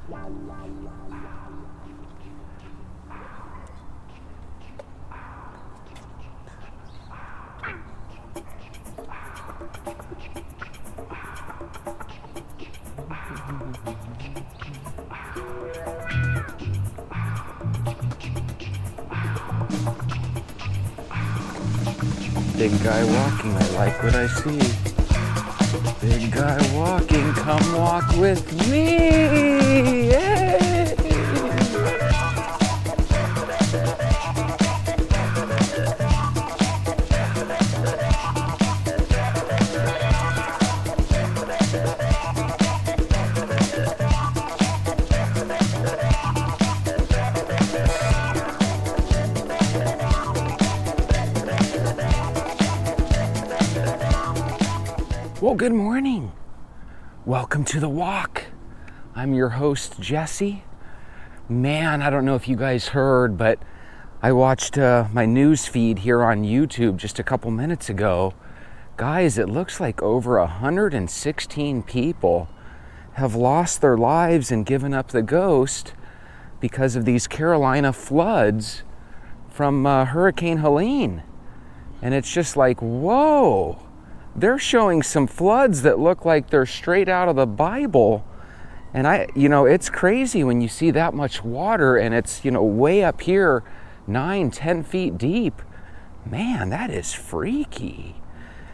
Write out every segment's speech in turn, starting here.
Big guy walking, I like what I see. Big guy walking, come walk with me. Yay! Well, good morning. Welcome to the walk. I'm your host, Jesse. Man, I don't know if you guys heard, but I watched my news feed here on YouTube just a couple minutes ago. Guys, it looks like over 116 people have lost their lives and given up the ghost because of these Carolina floods from Hurricane Helene. And it's just like, whoa. They're showing some floods that look like they're straight out of the Bible. And it's crazy when you see that much water and it's, way up here, 9-10 feet deep. Man, that is freaky.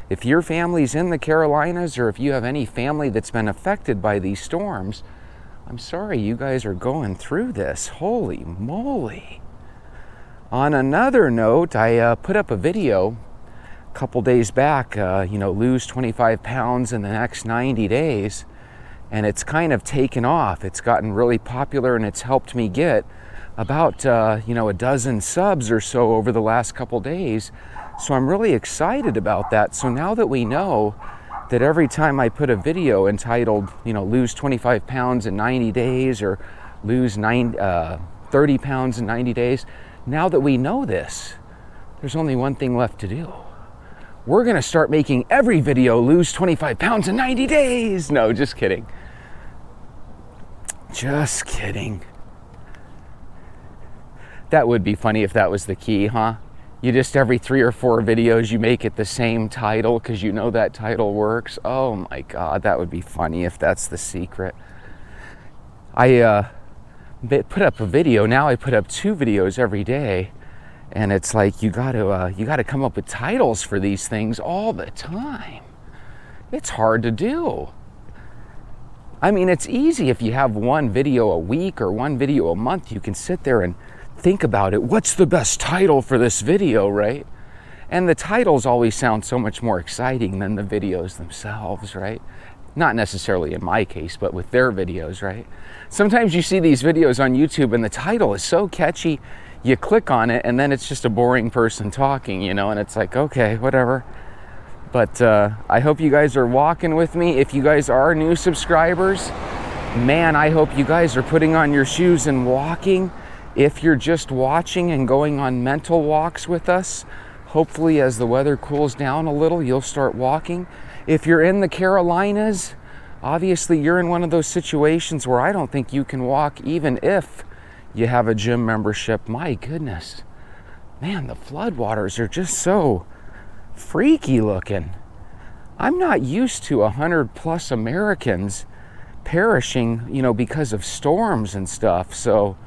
If your family's in the Carolinas or if you have any family that's been affected by these storms, I'm sorry you guys are going through this. Holy moly. On another note, I put up a video couple days back, lose 25 pounds in the next 90 days, and it's kind of taken off. It's gotten really popular and it's helped me get about a dozen subs or so over the last couple days. So I'm really excited about that. So now that we know that every time I put a video entitled lose 25 pounds in 90 days or lose 30 pounds in 90 days, now that we know this, there's only one thing left to do. We're gonna start making every video lose 25 pounds in 90 days. No, just kidding. Just kidding. That would be funny if that was the key, huh? You just every 3 or 4 videos you make it the same title because you know that title works. Oh my God, that would be funny if that's the secret. I put up a video, now I put up 2 videos every day. And it's like you got to come up with titles for these things all the time. It's hard to do. I mean, it's easy if you have one video a week or one video a month. You can sit there and think about it. What's the best title for this video, right? And the titles always sound so much more exciting than the videos themselves, right? Not necessarily in my case, but with their videos, right? Sometimes you see these videos on YouTube and the title is so catchy. You click on it and then it's just a boring person talking, and it's like, okay, whatever. But I hope you guys are walking with me. If you guys are new subscribers, man, I hope you guys are putting on your shoes and walking. If you're just watching and going on mental walks with us, hopefully as the weather cools down a little, you'll start walking. If you're in the Carolinas, obviously you're in one of those situations where I don't think you can walk even if you have a gym membership. My goodness, man, the floodwaters are just so freaky looking. I'm not used to 100+ Americans perishing, because of storms and stuff. So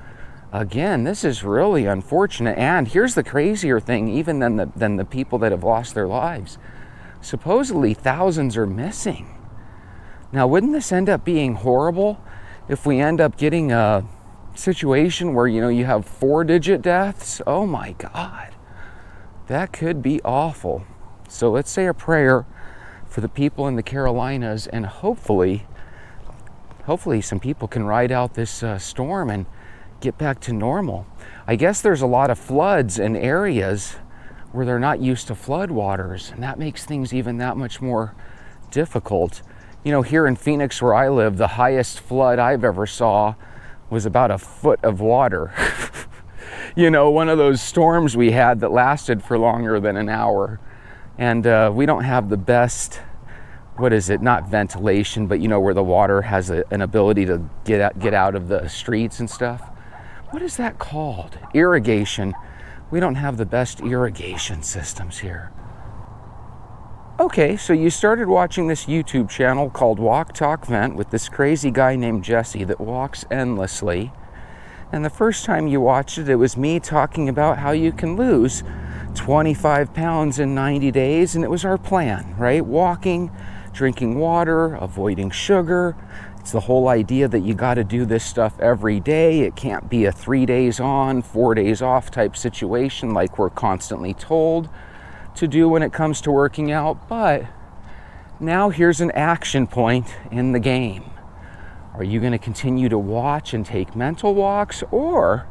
again, this is really unfortunate. And here's the crazier thing, even than the people that have lost their lives. Supposedly thousands are missing. Now, wouldn't this end up being horrible if we end up getting a situation where you have 4-digit deaths? Oh my God, that could be awful. So let's say a prayer for the people in the Carolinas, and hopefully some people can ride out this storm and get back to normal. I guess there's a lot of floods in areas where they're not used to floodwaters, and that makes things even that much more difficult. Here in Phoenix where I live, the highest flood I've ever saw was about a foot of water. One of those storms we had that lasted for longer than an hour. And we don't have the best what is it, not ventilation, but you know, where the water has an ability to get out of the streets and stuff. What is that called? Irrigation. We don't have the best irrigation systems here. Okay, so you started watching this YouTube channel called Walk Talk Vent with this crazy guy named Jesse that walks endlessly. And the first time you watched it, it was me talking about how you can lose 25 pounds in 90 days, and it was our plan, right? Walking, drinking water, avoiding sugar. It's the whole idea that you got to do this stuff every day. It can't be a 3 days on, 4 days off type situation like we're constantly told to do when it comes to working out. But now here's an action point in the game. Are you going to continue to watch and take mental walks, or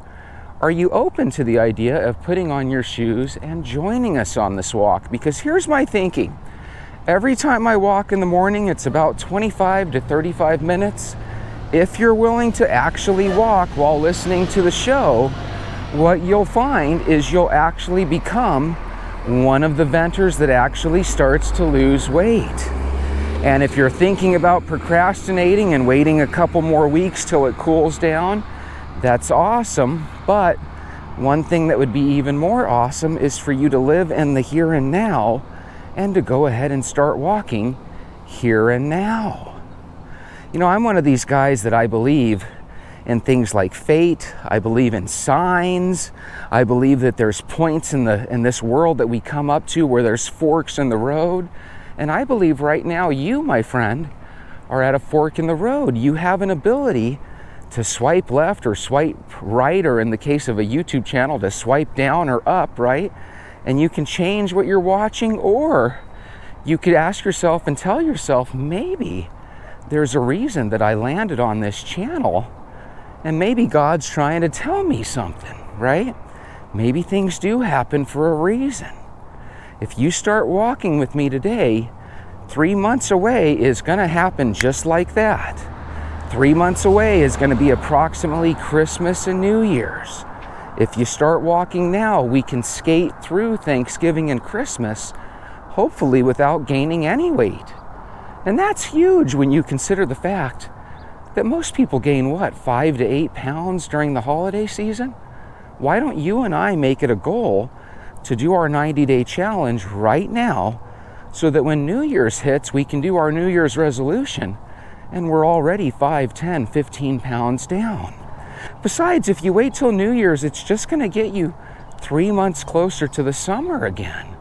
are you open to the idea of putting on your shoes and joining us on this walk? Because here's my thinking. Every time I walk in the morning, it's about 25 to 35 minutes. If you're willing to actually walk while listening to the show, what you'll find is you'll actually become one of the venters that actually starts to lose weight. And if you're thinking about procrastinating and waiting a couple more weeks till it cools down, that's awesome. But one thing that would be even more awesome is for you to live in the here and now and to go ahead and start walking here and now. You know, I'm one of these guys that I believe in things like fate. I believe in signs. I believe that there's points in this world that we come up to where there's forks in the road. And I believe right now you, my friend, are at a fork in the road. You have an ability to swipe left or swipe right, or in the case of a YouTube channel, to swipe down or up, right? And you can change what you're watching, or you could ask yourself and tell yourself, maybe there's a reason that I landed on this channel, and maybe God's trying to tell me something, right? Maybe things do happen for a reason. If you start walking with me today, 3 months away is going to happen just like that. 3 months away is going to be approximately Christmas and New Year's. If you start walking now, we can skate through Thanksgiving and Christmas, hopefully without gaining any weight. And that's huge when you consider the fact that most people gain, 5 to 8 pounds during the holiday season? Why don't you and I make it a goal to do our 90-day challenge right now, so that when New Year's hits, we can do our New Year's resolution and we're already 5, 10, 15 pounds down. Besides, if you wait till New Year's, it's just going to get you 3 months closer to the summer again.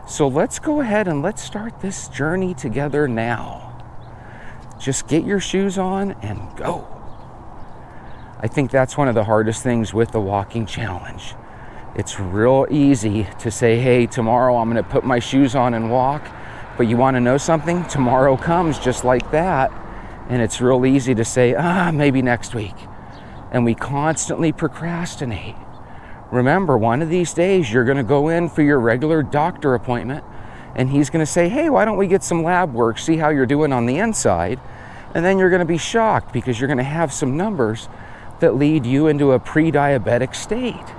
So let's go ahead and let's start this journey together now. Just get your shoes on and go. I think that's one of the hardest things with the walking challenge. It's real easy to say, hey, tomorrow I'm going to put my shoes on and walk. But you want to know something? Tomorrow comes just like that. And it's real easy to say, maybe next week. And we constantly procrastinate. Remember, one of these days you're going to go in for your regular doctor appointment, and he's going to say, hey, why don't we get some lab work, see how you're doing on the inside? And then you're going to be shocked because you're going to have some numbers that lead you into a pre-diabetic state.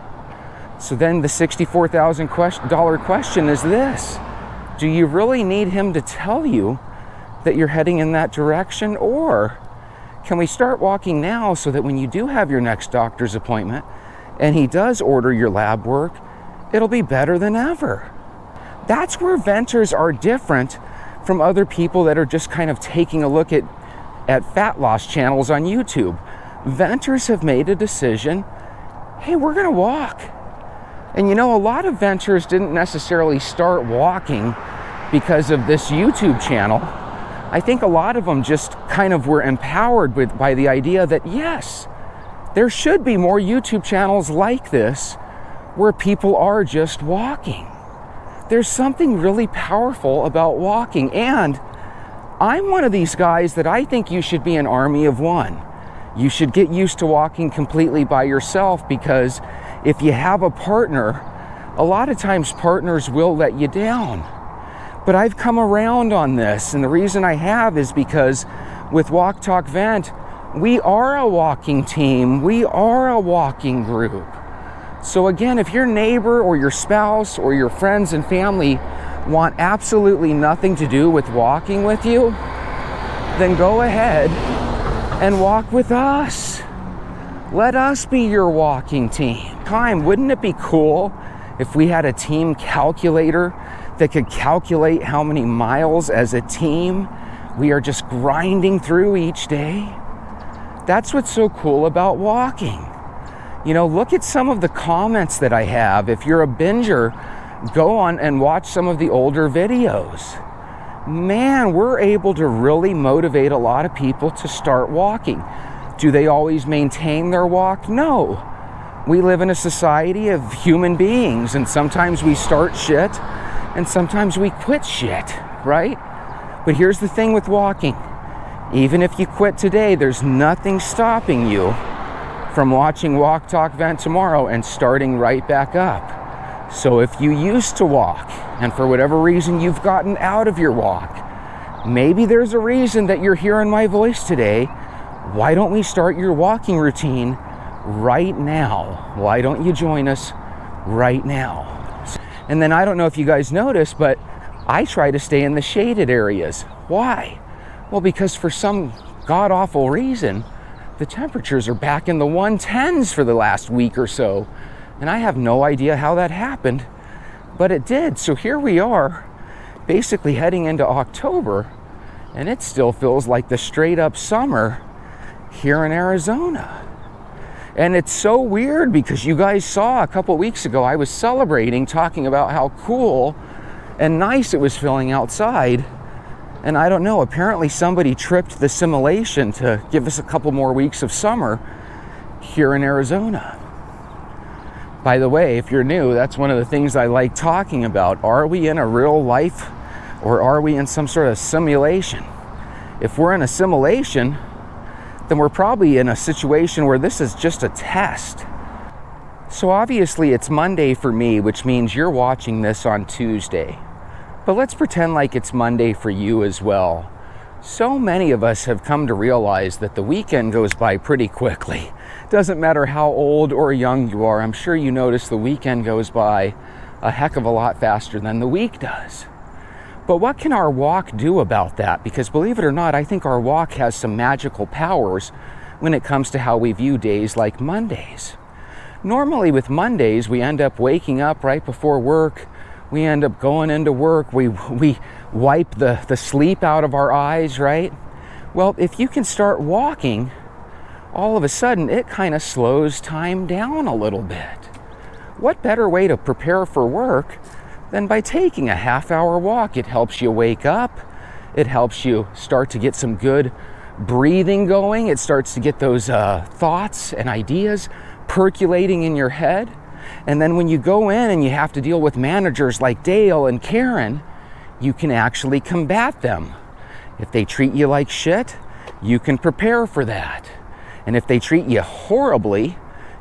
So then the $64,000 question is this: do you really need him to tell you that you're heading in that direction? Or can we start walking now so that when you do have your next doctor's appointment and he does order your lab work, it'll be better than ever? That's where venters are different from other people that are just kind of taking a look at fat loss channels on YouTube. Venters have made a decision, hey, we're going to walk. And you know, a lot of venters didn't necessarily start walking because of this YouTube channel. I think a lot of them just kind of were empowered by the idea that, yes, there should be more YouTube channels like this where people are just walking. There's something really powerful about walking. And I'm one of these guys that I think you should be an army of one. You should get used to walking completely by yourself, because if you have a partner, a lot of times partners will let you down. But I've come around on this, and the reason I have is because with Walk Talk Vent, we are a walking team. We are a walking group. So again, if your neighbor or your spouse or your friends and family want absolutely nothing to do with walking with you, then go ahead and walk with us. Let us be your walking team. Wouldn't it be cool if we had a team calculator that could calculate how many miles as a team we are just grinding through each day? That's what's so cool about walking. You know, look at some of the comments that I have. If you're a binger, go on and watch some of the older videos. Man, we're able to really motivate a lot of people to start walking. Do they always maintain their walk? No. We live in a society of human beings, and sometimes we start shit and sometimes we quit shit, right? But here's the thing with walking. Even if you quit today, there's nothing stopping you from watching Walk Talk Vent tomorrow and starting right back up. So if you used to walk and for whatever reason you've gotten out of your walk, maybe there's a reason that you're hearing my voice today. Why don't we start your walking routine right now? Why don't you join us right now? And then I don't know if you guys notice, but I try to stay in the shaded areas. Why? Well, because for some god-awful reason, the temperatures are back in the 110s for the last week or so. And I have no idea how that happened, but it did. So here we are, basically heading into October, and it still feels like the straight up summer here in Arizona. And it's so weird because you guys saw a couple weeks ago, I was celebrating, talking about how cool and nice it was feeling outside. And I don't know, apparently somebody tripped the simulation to give us a couple more weeks of summer here in Arizona. By the way, if you're new, that's one of the things I like talking about. Are we in a real life or are we in some sort of simulation? If we're in a simulation, then we're probably in a situation where this is just a test. So obviously it's Monday for me, which means you're watching this on Tuesday. But let's pretend like it's Monday for you as well. So many of us have come to realize that the weekend goes by pretty quickly. Doesn't matter how old or young you are, I'm sure you notice the weekend goes by a heck of a lot faster than the week does. But what can our walk do about that? Because believe it or not, I think our walk has some magical powers when it comes to how we view days like Mondays. Normally with Mondays, we end up waking up right before work. We end up going into work. We wipe the sleep out of our eyes, right? Well, if you can start walking, all of a sudden it kind of slows time down a little bit. What better way to prepare for work than by taking a half-hour walk? It helps you wake up. It helps you start to get some good breathing going. It starts to get those thoughts and ideas percolating in your head. And then when you go in and you have to deal with managers like Dale and Karen, you can actually combat them. If they treat you like shit, you can prepare for that. And if they treat you horribly,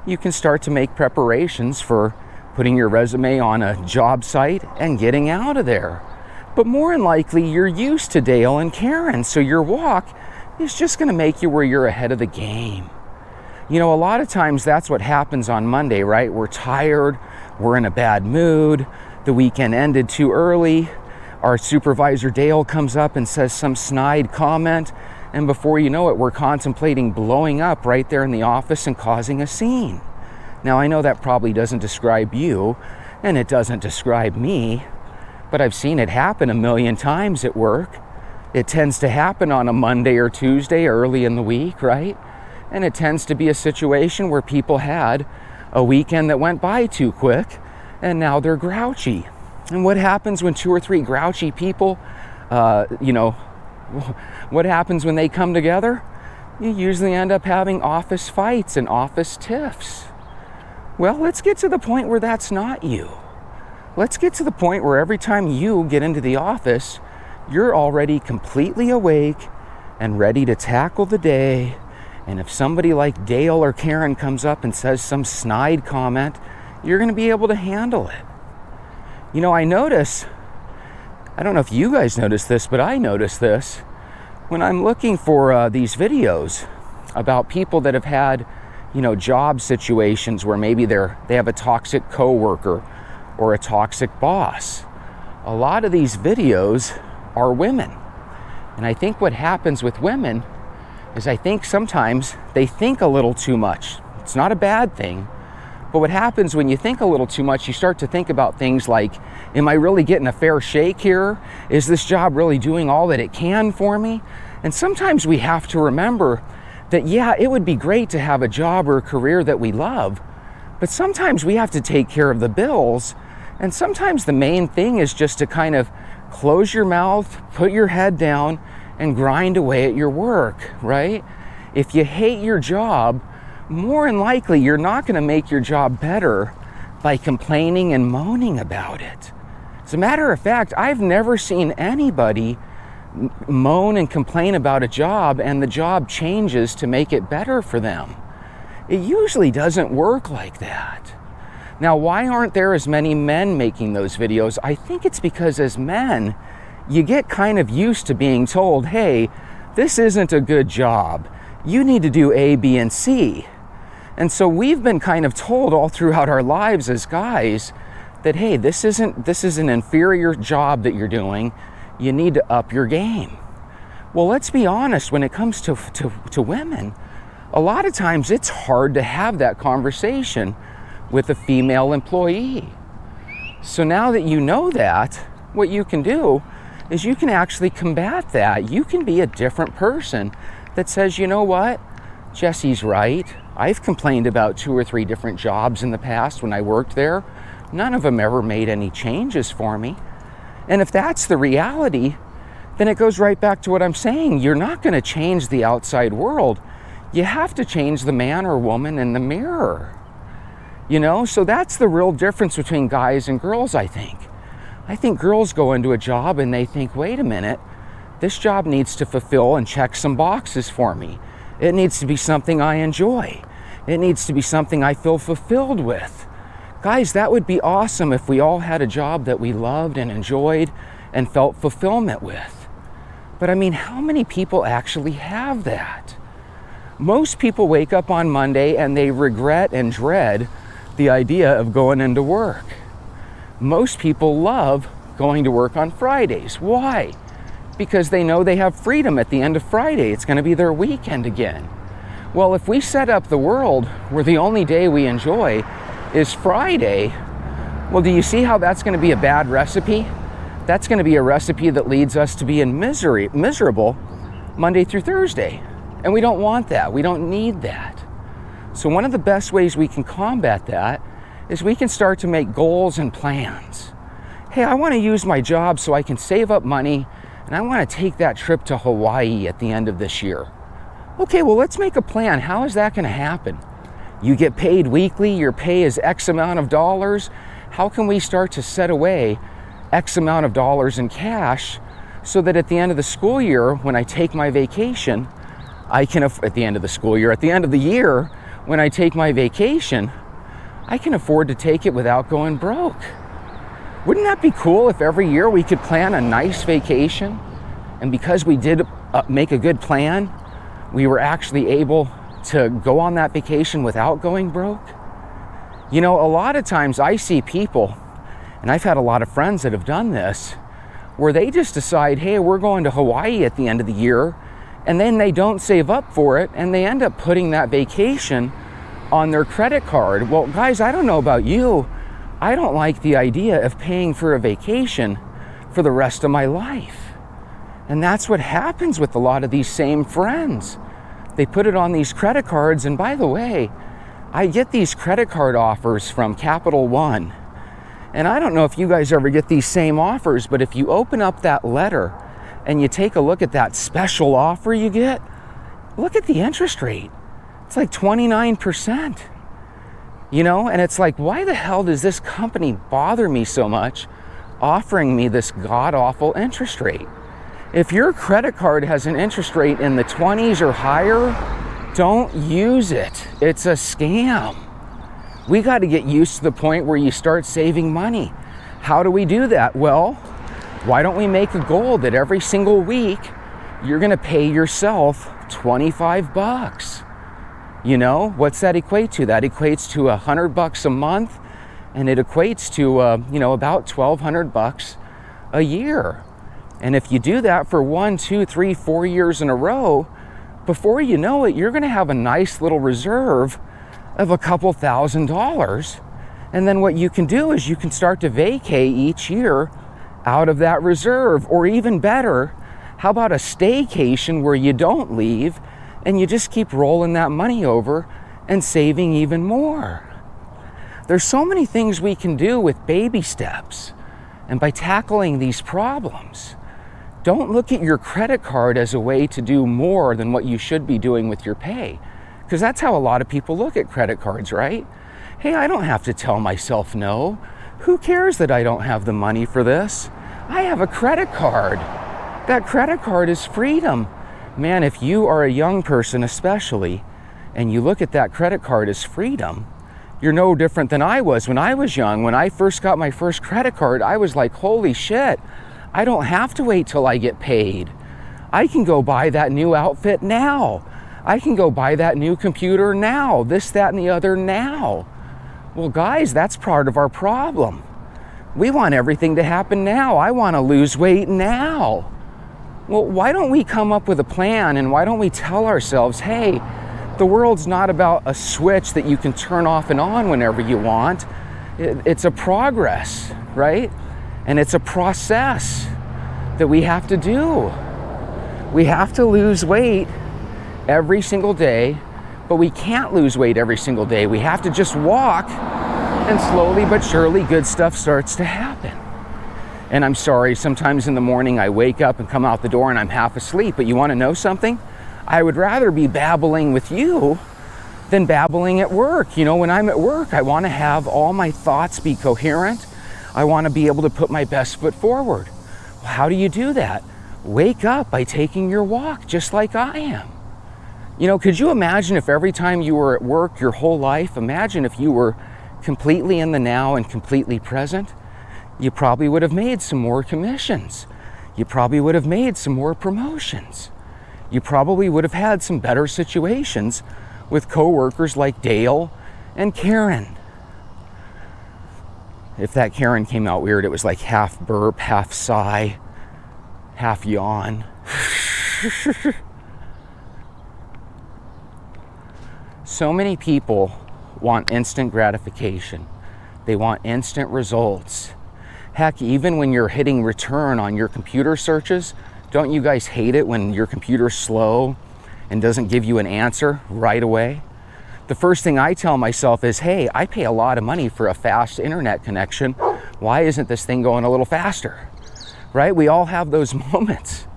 you can start to make preparations for putting your resume on a job site and getting out of there. But more than likely, you're used to Dale and Karen, so your walk is just going to make you where you're ahead of the game. You know, a lot of times that's what happens on Monday, right? We're tired, we're in a bad mood, the weekend ended too early, our supervisor Dale comes up and says some snide comment, and before you know it, we're contemplating blowing up right there in the office and causing a scene. Now, I know that probably doesn't describe you, and it doesn't describe me, but I've seen it happen a million times at work. It tends to happen on a Monday or Tuesday early in the week, right? And it tends to be a situation where people had a weekend that went by too quick, and now they're grouchy. And what happens when 2 or 3 grouchy people, what happens when they come together? You usually end up having office fights and office tiffs. Well, let's get to the point where that's not you. Let's get to the point where every time you get into the office, you're already completely awake and ready to tackle the day. And if somebody like Dale or Karen comes up and says some snide comment, you're going to be able to handle it. You know, I notice, I don't know if you guys notice this, but I notice this when I'm looking for these videos about people that have had, job situations where maybe they have a toxic coworker or a toxic boss. a lot of these videos are women. And I think what happens with women is I think sometimes they think a little too much. It's not a bad thing, but what happens when you think a little too much, you start to think about things like, am I really getting a fair shake here? Is this job really doing all that it can for me? And sometimes we have to remember that, yeah, it would be great to have a job or a career that we love, but sometimes we have to take care of the bills. And sometimes the main thing is just to kind of close your mouth, put your head down, and grind away at your work, right? If you hate your job, more than likely you're not going to make your job better by complaining and moaning about it. As a matter of fact, I've never seen anybody moan and complain about a job and the job changes to make it better for them. It usually doesn't work like that. Now, why aren't there as many men making those videos? I think it's because as men, you get kind of used to being told, hey, this isn't a good job. You need to do A, B, and C. And so we've been kind of told all throughout our lives as guys that, hey, this is an inferior job that you're doing. You need to up your game. Well, let's be honest, when it comes to women, a lot of times it's hard to have that conversation with a female employee. So now that you know that, what you can do is you can actually combat that. You can be a different person that says, you know what, Jesse's right. I've complained about 2 or 3 different jobs in the past when I worked there. None of them ever made any changes for me. And if that's the reality, then it goes right back to what I'm saying. You're not going to change the outside world. You have to change the man or woman in the mirror. You know, so that's the real difference between guys and girls, I think. I think girls go into a job and they think, wait a minute, this job needs to fulfill and check some boxes for me. It needs to be something I enjoy. It needs to be something I feel fulfilled with. Guys, that would be awesome if we all had a job that we loved and enjoyed and felt fulfillment with. But I mean, how many people actually have that? Most people wake up on Monday and they regret and dread the idea of going into work. Most people love going to work on Fridays. Why? Because they know they have freedom at the end of Friday. It's going to be their weekend again. Well, if we set up the world where the only day we enjoy is Friday, well, do you see how that's going to be a bad recipe? That's going to be a recipe that leads us to be in miserable Monday through Thursday. And we don't want that. We don't need that. So one of the best ways we can combat that is we can start to make goals and plans. Hey, I want to use my job so I can save up money and I want to take that trip to Hawaii at the end of this year. Okay, well, let's make a plan. How is that going to happen? You get paid weekly, your pay is X amount of dollars. How can we start to set away X amount of dollars in cash so that at the end of the school year, when I take my vacation, at the end of the year, when I take my vacation, I can afford to take it without going broke. Wouldn't that be cool if every year we could plan a nice vacation, and because we did make a good plan, we were actually able to go on that vacation without going broke? You know, a lot of times I see people, and I've had a lot of friends that have done this, where they just decide, hey, we're going to Hawaii at the end of the year, and then they don't save up for it, and they end up putting that vacation on their credit card. Well, guys, I don't know about you. I don't like the idea of paying for a vacation for the rest of my life. And that's what happens with a lot of these same friends. They put it on these credit cards, and by the way, I get these credit card offers from Capital One. And I don't know if you guys ever get these same offers, but if you open up that letter and you take a look at that special offer you get, look at the interest rate. It's like 29%. You know, and it's like, why the hell does this company bother me so much offering me this god-awful interest rate? If your credit card has an interest rate in the 20s or higher, don't use it. It's a scam. We got to get used to the point where you start saving money. How do we do that? Well, why don't we make a goal that every single week you're going to pay yourself $25? You know, what's that equate to? That equates to $100 a month, and it equates to, about $1,200 a year. And if you do that for 1, 2, 3, 4 years in a row, before you know it, you're going to have a nice little reserve of a couple $1,000s. And then what you can do is you can start to vacay each year out of that reserve. Or even better, how about a staycation where you don't leave and you just keep rolling that money over and saving even more? There's so many things we can do with baby steps. And by tackling these problems, don't look at your credit card as a way to do more than what you should be doing with your pay. Because that's how a lot of people look at credit cards, right? Hey, I don't have to tell myself no. Who cares that I don't have the money for this? I have a credit card. That credit card is freedom. Man, if you are a young person especially, and you look at that credit card as freedom, you're no different than I was when I was young. When I first got my first credit card, I was like, holy shit, I don't have to wait till I get paid. I can go buy that new outfit now. I can go buy that new computer now. This, that, and the other now. Well, guys, that's part of our problem. We want everything to happen now. I want to lose weight now. Well, why don't we come up with a plan, and why don't we tell ourselves, hey, the world's not about a switch that you can turn off and on whenever you want. It's a progress, right? And it's a process that we have to do. We have to lose weight every single day, but we can't lose weight every single day. We have to just walk, and slowly but surely good stuff starts to happen. And I'm sorry, sometimes in the morning I wake up and come out the door and I'm half asleep, but you want to know something? I would rather be babbling with you than babbling at work. You know, when I'm at work, I want to have all my thoughts be coherent. I want to be able to put my best foot forward. Well, how do you do that? Wake up by taking your walk, just like I am. You know, could you imagine if every time you were at work your whole life, imagine if you were completely in the now and completely present? You probably would have made some more commissions. You probably would have made some more promotions. You probably would have had some better situations with coworkers like Dale and Karen. If that Karen came out weird, it was like half burp, half sigh, half yawn. So many people want instant gratification. They want instant results. Heck, even when you're hitting return on your computer searches, don't you guys hate it when your computer's slow and doesn't give you an answer right away? The first thing I tell myself is, hey, I pay a lot of money for a fast internet connection. Why isn't this thing going a little faster? Right? We all have those moments.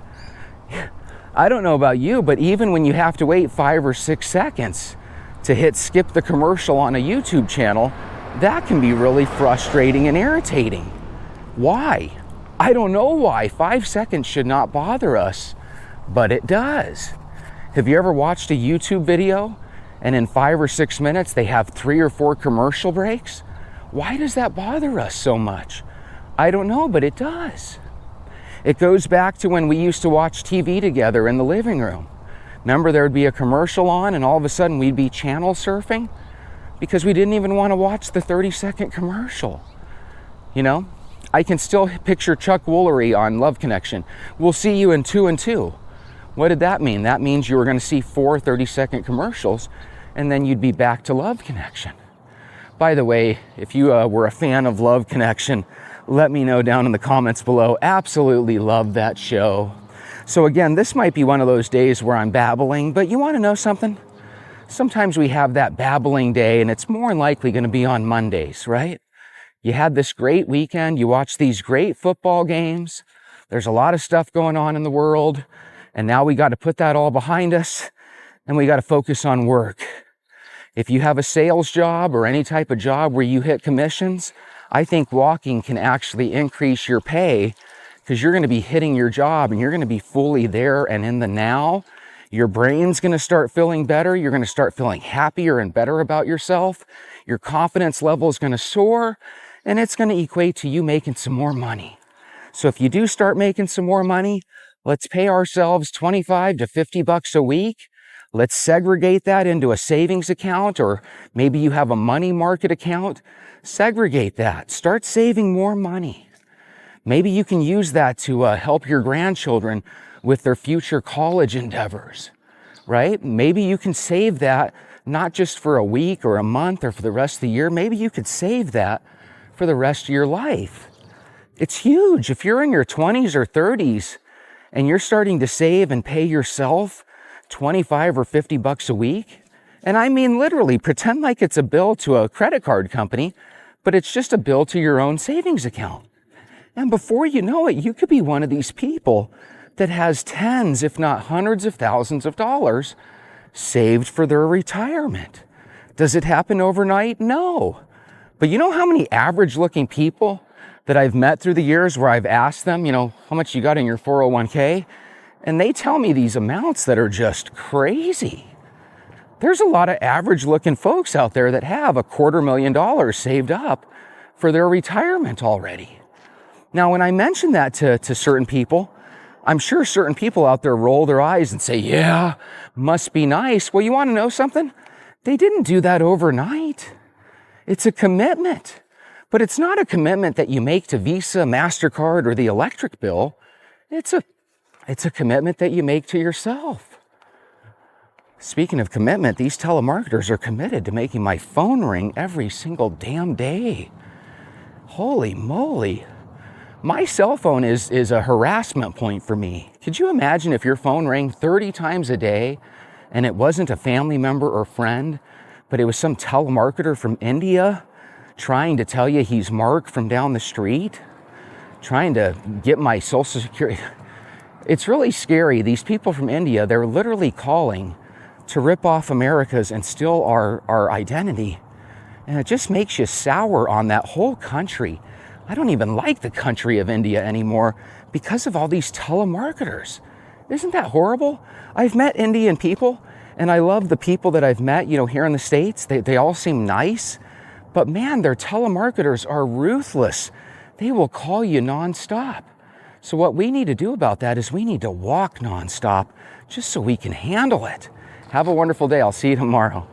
I don't know about you, but even when you have to wait 5 or 6 seconds to hit skip the commercial on a YouTube channel, that can be really frustrating and irritating. Why? I don't know why. 5 seconds should not bother us, but it does. Have you ever watched a YouTube video and in 5 or 6 minutes they have 3 or 4 commercial breaks? Why does that bother us so much? I don't know, but it does. It goes back to when we used to watch TV together in the living room. Remember, there would be a commercial on and all of a sudden we'd be channel surfing because we didn't even want to watch the 30-second commercial. You know, I can still picture Chuck Woolery on Love Connection. We'll see you in 2 and 2. What did that mean? That means you were going to see 4 30-second commercials and then you'd be back to Love Connection. By the way, if you were a fan of Love Connection, let me know down in the comments below. Absolutely love that show. So again, this might be one of those days where I'm babbling, but you want to know something? Sometimes we have that babbling day and it's more than likely going to be on Mondays, right? You had this great weekend, you watched these great football games, there's a lot of stuff going on in the world, and now we got to put that all behind us and we got to focus on work. If you have a sales job or any type of job where you hit commissions, I think walking can actually increase your pay because you're going to be hitting your job and you're going to be fully there and in the now. Your brain's going to start feeling better. You're going to start feeling happier and better about yourself. Your confidence level is going to soar and it's going to equate to you making some more money. So if you do start making some more money, let's pay ourselves $25 to $50 a week. Let's segregate that into a savings account, or maybe you have a money market account. Segregate that. Start saving more money. Maybe you can use that to help your grandchildren with their future college endeavors, right? Maybe you can save that not just for a week or a month or for the rest of the year. Maybe you could save that for the rest of your life. It's huge. If you're in your 20s or 30s and you're starting to save and pay yourself 25 or 50 bucks a week, and I mean literally, pretend like it's a bill to a credit card company, but it's just a bill to your own savings account. And before you know it, you could be one of these people that has tens, if not hundreds of thousands of dollars saved for their retirement. Does it happen overnight? No. But you know how many average looking people that I've met through the years where I've asked them, how much you got in your 401k? And they tell me these amounts that are just crazy. There's a lot of average looking folks out there that have $250,000 saved up for their retirement already. Now, when I mention that to certain people, I'm sure certain people out there roll their eyes and say, yeah, must be nice. Well, you want to know something? They didn't do that overnight. It's a commitment. But it's not a commitment that you make to Visa, MasterCard, or the electric bill. It's a commitment that you make to yourself. Speaking of commitment, these telemarketers are committed to making my phone ring every single damn day. Holy moly. My cell phone is a harassment point for me. Could you imagine if your phone rang 30 times a day and it wasn't a family member or friend, but it was some telemarketer from India trying to tell you he's Mark from down the street, trying to get my social security? It's really scary. These people from India, they're literally calling to rip off America's and steal our identity. And it just makes you sour on that whole country. I don't even like the country of India anymore because of all these telemarketers. Isn't that horrible? I've met Indian people and I love the people that I've met, here in the States. They all seem nice, but man, their telemarketers are ruthless. They will call you nonstop. So what we need to do about that is we need to walk nonstop just so we can handle it. Have a wonderful day. I'll see you tomorrow.